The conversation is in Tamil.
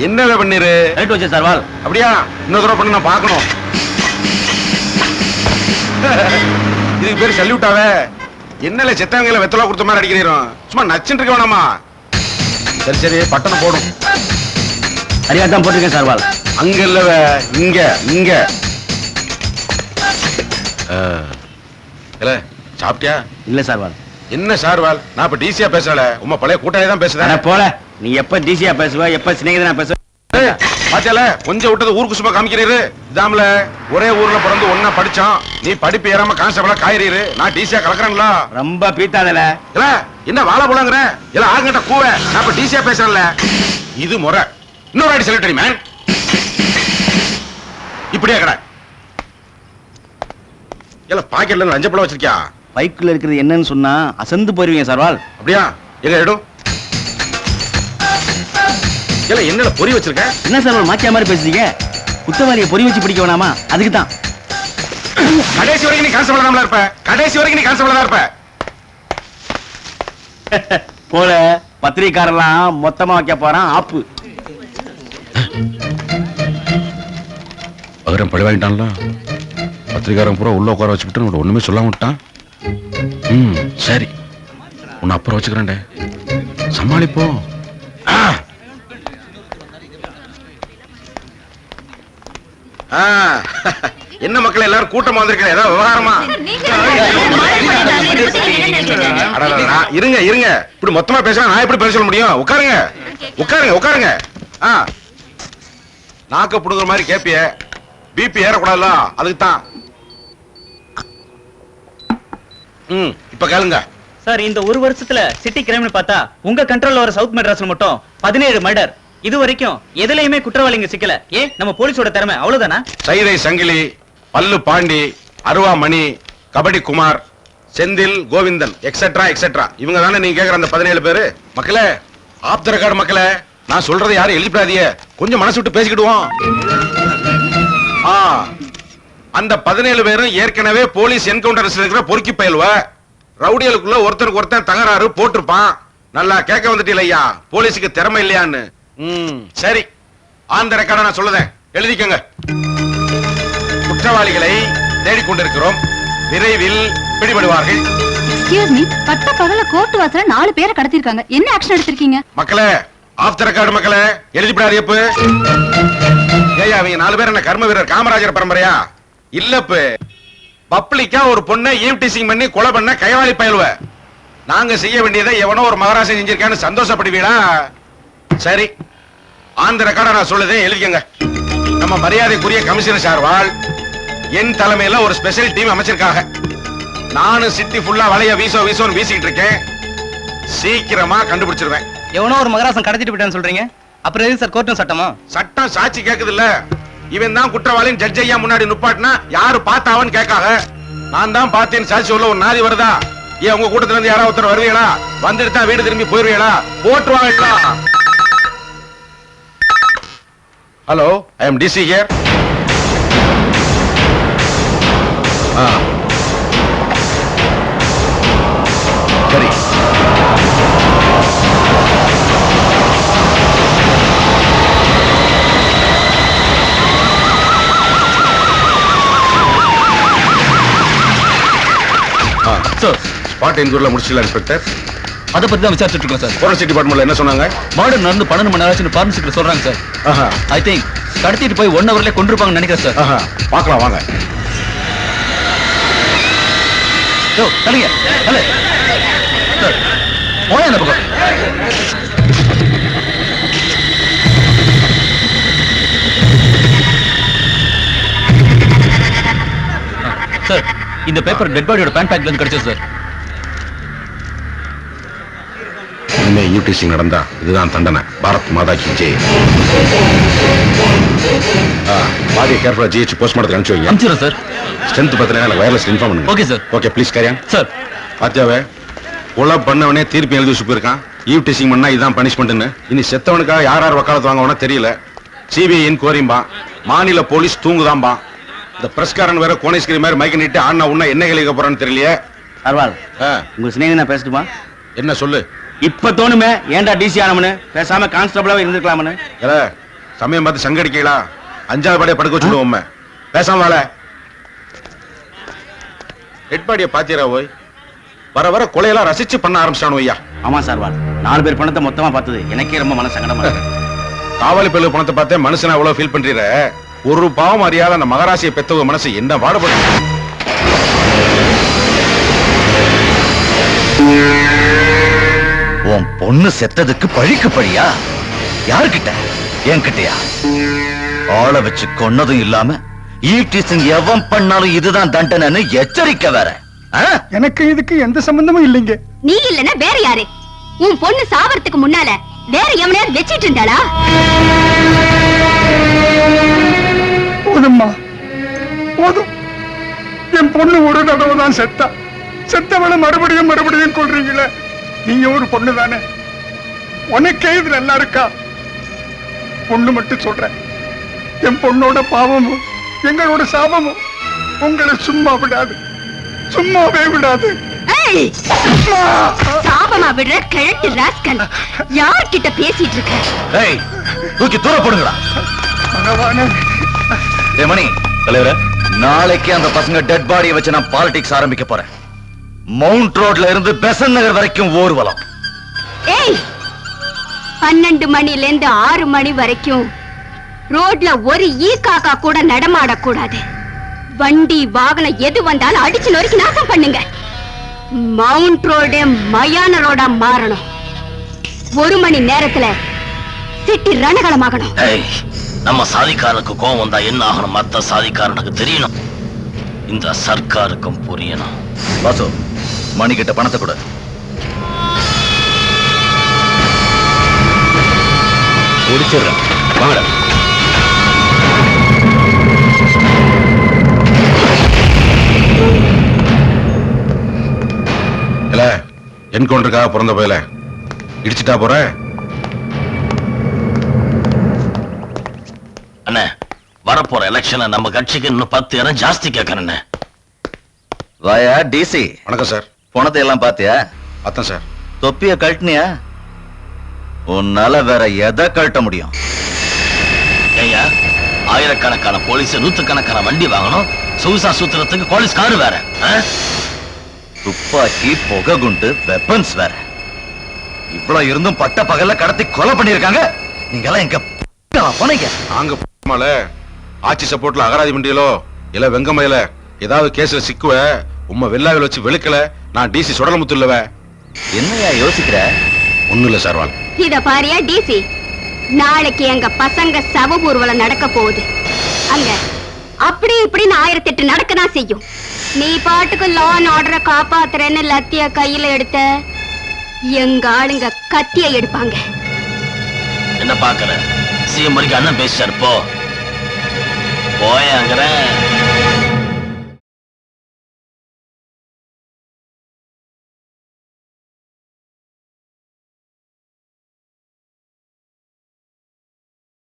என்ன பண்ணிரு ரைட் வச்சு சார் வால். அப்படியா? இன்னொரு தடவை பண்ண நான் பார்க்கணும். இதுக்கு பேரு சல்யூட்டாவே? என்னல செத்தவங்களை வெத்தலா கொடுத்த மாதிரி அடிக்கிறோம். சும்மா நச்சுட்டு இருக்க வேணாமா? சரி சரி பட்டணம் போடும். சரியா தான் போட்டிருக்கேன் சார் வால். அங்க இல்லவ இங்க இங்க. இல்ல சாப்பிட்டியா? இல்ல சார் வால். என்ன சார் வால்? நான் இப்ப டிசியா பேசல, உங்க பழைய கூட்டாளி தான் பேசுறேன். போல நீ எப்ப டிசியா பேசுவ, எப்ப சிநேகிதனா பேசுவ? பாத்தியால கொஞ்சம் விட்டது ஊருக்கு சும்மா காமிக்கிறீரு. இதாமல ஒரே ஊர்ல பிறந்து ஒன்னா படிச்சோம். நீ படிப்பு ஏறாம கான்ஸ்டபிளா காயிறீரு. நான் டிசியா கலக்குறேன்ல. ரொம்ப பீத்தாதல. இல்ல என்ன வாழ போலங்கற? இல்ல ஆகட்ட கூவ. நான் இப்ப டிசியா பேசறேன்ல. இது முறை. இன்னொரு அடி செலிட்டரி மேன். இப்படியே கடை. இல்ல பாக்கெட்ல லஞ்ச பழம் வச்சிருக்கியா? பைக்குள்ள இருக்கிறது என்னன்னு சொன்னா அசந்து போயிருவீங்க சார் வால். அப்படியா? எங்க எடு. இல்ல என்னல பொறி வச்சிருக்க? என்ன சார் வால் மாக்கியா மாதிரி பேசுறீங்க? குத்தவாளியை பொறி வச்சு பிடிக்க வேணாமா? அதுக்கு தான். கடைசி வரைக்கும் நீ கான்ஸ்டபிளா தான் இருப்ப. கடைசி வரைக்கும் நீ கான்ஸ்டபிளா தான் இருப்ப. போல பத்திரிகாரெல்லாம் மொத்தமா வைக்க போறான் ஆப்பு. பகரம் பழி வாங்கிட்டான்ல. பத்திரிகாரன் பூரா உள்ள உட்கார வச்சுக்கிட்டு ஒண்ணுமே சொல்லாம விட்டான். சரி உன்னை அப்புறம் வச்சுக்கிறேன்டே. சமாளிப்போம். என்ன மக்கள் எல்லாரும் கூட்டமா வந்திருக்க? ஏதாவது விவகாரமா? இருங்க இருங்க. இப்படி மொத்தமா பேசலாம். நான் எப்படி பேச சொல்ல முடியும்? உட்காருங்க உட்காருங்க உட்காருங்க. நாக்க புடுங்குற மாதிரி கேப்பிய. பிபி ஏறக்கூடாதுல்ல, அதுக்கு தான். இப்ப கேளுங்க சார். இந்த ஒரு வருஷத்துல சிட்டி கிரைம்னு பார்த்தா உங்க கண்ட்ரோல்ல வர சவுத் மெட்ராஸ்ல மட்டும் 17 மர்டர். இது வரைக்கும் எதுலயுமே குற்றவாளிங்க சிக்கல. ஏன் நம்ம போலீஸோட திறமை அவ்வளவுதானா? சைதை சங்கிலி, பல்லு பாண்டி, அருவா மணி, கபடி குமார், செந்தில் கோவிந்தன் எக்ஸெட்ரா எக்ஸெட்ரா. இவங்க தானே நீங்க கேக்குற அந்த 17 பேரு. மக்களே, ஆப் த ரெக்கார்டு மக்களே, நான் சொல்றதை யாரும் எழுதிடாதீங்க. கொஞ்சம் மனசு விட்டு பேசிக்கிடுவோம். அந்த 17 பேரும் ஏற்கனவே போலீஸ் என்கவுண்டர் இருக்கிற பொறுக்கி பயல்வ. ரவுடிகளுக்குள்ள ஒருத்தருக்கு ஒருத்தன் தகராறு போட்டிருப்பான். நல்லா கேட்க வந்துட்டீங்க ஐயா, போலீஸுக்கு திறமை இல்லையான்னு. சரி, அந்த ரெக்கார்டை நான் சொல்லுதேன், எழுதிக்கங்க. குற்றவாளிகளை தேடிக்கொண்டிருக்கிறோம். விரைவில் பிடிபடுவார்கள். எக்ஸ்கியூஸ் மீ, பட்ட பகல கோர்ட் வாசல்ல 4 பேரை கடத்திருக்காங்க. என்ன ஆக்ஷன் எடுத்திருக்கீங்க? மக்களே, ஆஃப் த ரெக்கார்டு மக்களே, எழுதிப்படாது. எப்ப ஏயா அவங்க 4 பேர் என்ன கர்ம வீரர் காமராஜர் பரம்பரையா? இல்லப்பு, பப்ளிக்கா ஒரு பொண்ணை ஈவ் டீசிங் பண்ணி கொலை பண்ண கைவாளி பயலுவ. நாங்க செய்ய வேண்டியதை எவனோ ஒரு மகாராஜன் செஞ்சிருக்கான்னு சந்தோஷப்படுவீடா? சரி, ஆந்த ரெக்கார்டை நான் சொல்லுதேன், எழுதிக்கங்க. நம்ம மரியாதைக்குரிய கமிஷனர் சார்வால் என் தலைமையில ஒரு ஸ்பெஷல் டீம் அமைச்சிருக்காங்க. நானும் சிட்டி ஃபுல்லா வளைய வீசோன்னு வீசிக்கிட்டு இருக்கேன். சீக்கிரமா கண்டுபிடிச்சிருவேன். எவனோ ஒரு மகராசன் கடத்திட்டு போயிட்டான்னு சொல்றீங்க. அப்புறம் எது சார் கோர்ட்டும் சட்டமா? சட்டம் சாட்சி கேக்குது இல்ல. இவன் தான் குற்றவாளின்னு ஜட்ஜ் ஐயா முன்னாடி நிப்பாட்டினா யாரு பார்த்தாவன்னு கேட்காக. நான் தான் பார்த்தேன்னு சாட்சி சொல்ல ஒரு நாதி வருதா? ஏன் உங்க கூட்டத்துல இருந்து யாராவது ஒருத்தர் வருவீங்களா? வந்துட்டு தான் வீடு திரும்பி போயிருவீங்களா? போட்டுருவாங்க. Hello, I am DC here. சரி, ஸ்பாட் என்கொயரில முடிச்சிடலாம் இன்ஸ்பெக்டர். அதை பத்தி தான் விசாரிச்சுட்டு இருக்கோம் சார். ஃபோரன்சிக் டிபார்ட்மெண்ட்ல என்ன சொன்னாங்க? மர்டர் நடந்து 12 மணி நேரம் ஆச்சுன்னு ஃபாரன்சிக்ல சொல்றாங்க சார். ஐ திங்க் கடத்திட்டு போய் 1 ஹவர்ல கொண்டிருப்பாங்கன்னு நினைக்கிறேன் சார். பார்க்கலாம் வாங்க. யோ தள்ளுங்க தள்ளு சார். போய் அந்த பக்கம். சார், இந்த பேப்பர் டெட் பாடியோட பேன் பேக்ல இருந்து கிடைச்சது சார். இனிமே யூடிசிங் நடந்தா இதுதான் தண்டனை. பாரத் மாதா கி ஜெய். பாடியை கேர்ஃபுல்லா ஜிஹெச் போஸ்ட்மார்ட்டத்துக்கு அனுப்பிச்சு வைங்க. அனுப்பிச்சிடுறேன் சார். ஸ்ட்ரென்த் பத்தின எனக்கு வயர்லெஸ் இன்ஃபார்ம் பண்ணுங்க. Okay sir. Okay please carry on. Sir, பாத்தியாவே கொலை பண்ணவனே தீர்ப்பு எழுதி வச்சு போயிருக்கான். ஈவ் டீசிங் பண்ணா இதான் பனிஷ்மெண்ட்னு. இனி செத்தவனுக்காக யார் வக்காலத்து வாங்கவனா தெரியல. சிபிஐ என்கொயரிம்பா, மாநில போலீஸ் தூங்குதாம்பா. இந்த பிரஸ்காரன் வேற கோணேஸ்கிரி மாதிரி மைக்க நீட்டு ஆனா உன்ன என்ன கேள்வி போறான்னு தெரியலையே. அர்வால், உங்க சிநேகிதனா பேசட்டுமா? என்ன சொல்லு. இப்ப தோணுமே ஏன்டா டிசி ஆனவனு பேசாம கான்ஸ்டபிளாவே இருந்துக்கலாம்னு. சமயம் பார்த்து சங்கடிக்கீங்களா? 5வது பாடிய படுக்க வச்சுடுவோம். பேசாம வாழ. டெட் பாடிய பாத்தீரா போய்? வர வர கொலையெல்லாம் ரசிச்சு பண்ண ஆரம்பிச்சானு ஐயா. ஆமா சார் வால் 4 பேர் பணத்தை மொத்தமா பார்த்தது எனக்கே ரொம்ப மன சங்கடமா இருக்கு. காவலி பல்லு பணத்தை பார்த்தே மனுஷனா அவ்வளவு ஃபீல் பண்றீர. ஒரு பாவம் அறியாத அந்த மகராசியை பெத்தவங்க மனசு என்ன பாடுபடும். உன் பொண்ணு செத்ததுக்கு பழிக்கு பழியா? யாருக்கிட்ட? என்கிட்டயா? ஆளை வச்சு கொன்னதும் இல்லாம ஈவ்டீசிங் எவன் பண்ணாலும் இதுதான் தண்டனைன்னு எச்சரிக்கை வேற. எனக்கு இதுக்கு எந்த சம்பந்தமும் இல்லைங்க. நீ இல்லன்னா வேற யாரு? உன் பொண்ணு சாவறதுக்கு முன்னால வேற எவனையாவது வச்சிட்டு இருந்தாளா? போதும்மா போதும். என் பொண்ணு ஒரு தடவை தான் செத்தா. செத்தவளை மறுபடியும் மறுபடியும் கொள்றீங்களே. நீங்க ஒரு பொண்ணு தானே, உனக்கே இது நல்லா இருக்கா? பொண்ணு மட்டும் சொல்றேன், என் பொண்ணோட பாவமும் எங்களோட சாபமும் உங்களை சும்மா விடாது, சும்மாவே விடாது. சாபமா விடுற கிழட்டு ராஸ்கல், யார்கிட்ட பேசிட்டு இருக்க? ஏய், தூக்கி தூர போடுங்களா. பகவானே. ஏய் மணி தலைவரே, நாளைக்கு அந்த பசங்க டெட் பாடியை வச்சு நான் பாலிடிக்ஸ் ஆரம்பிக்க போறேன். மவுண்ட் ரோட்ல இருந்து பெசன் நகர் வரைக்கும் ஊர்வலம். ஏய், 12 மணில இருந்து 6 மணி வரைக்கும் ரோட்ல ஒரு ஈ காக்கா கூட நடமாடக்கூடாது. வண்டி வாகனம் எது வந்தாலும் அடிச்சு நொறுக்கி நாசம் பண்ணுங்க. மவுண்ட் ரோடு மயான ரோடா மாறணும். 1 மணி நேரத்துல சிட்டி ரணகளமாகணும். ஏய், நம்ம சாதிக்காரனுக்கு கோவம் வந்தா என்ன ஆகணும் மத்த சாதிக்காரனுக்கு தெரியணும். இந்த சர்க்காருக்கும் புரியணும். பாசு, மணிக்கிட்ட பணத்தை கொடு. முடிச்சிடுறேன், வாங்கடா. இல்ல என்கவுண்டருக்காக பிறந்த போயில இடிச்சுட்டா போற. அண்ணே, வரப்போற எலெக்ஷன்ல நம்ம கட்சிக்கு இன்னும் 10 இடம் ஜாஸ்தி கேட்கறேன். வாயா டிசி. வணக்கம் சார். பணத்தை எல்லாம் பாத்தியா? பார்த்தேன் சார். தொப்பிய கழட்டினியா? உன்னால வேற எதை கழட்ட முடியும்? ஐயா, ஆயிரக்கணக்கான போலீஸ், 100கணக்கான வண்டி வாங்கணும். சொகுசா சுத்துறதுக்கு போலீஸ் காரு வேற, துப்பாக்கி, புகை குண்டு, வெப்பன்ஸ் வேற. இவ்வளவு இருந்தும் பட்ட பகல்ல கடத்தி கொலை பண்ணிருக்காங்க. நீங்க எல்லாம் எங்க போனீங்க? நாங்க ஆட்சி சப்போர்ட்ல அகராதி மண்டியலோ இல்ல வெங்கமயில ஏதாவது கேஸ்ல சிக்குவ உம்மை வெள்ளாவில் வச்சு வெளுக்கல. நான் டிசி சுடலமுத்து இல்லவ. என்னையா யோசிக்கிற? ஒண்ணும் இல்ல சார். இத பாரியா டிசி, நாளைக்கு எங்க பசங்க சவ ஊர்வலம் நடக்க போகுது. அங்க அப்படி இப்படின்னு 1008 நடக்கதான் செய்யும். நீ பாட்டுக்கு லா அண்ட் ஆர்டரை காப்பாத்துறேன்னு லத்திய கையில எடுத்த எங்க ஆளுங்க கத்திய எடுப்பாங்க. என்ன பாக்குற? சிஎம் வரைக்கும் அண்ணன் பேசிட்டாரு. போ போய் அங்க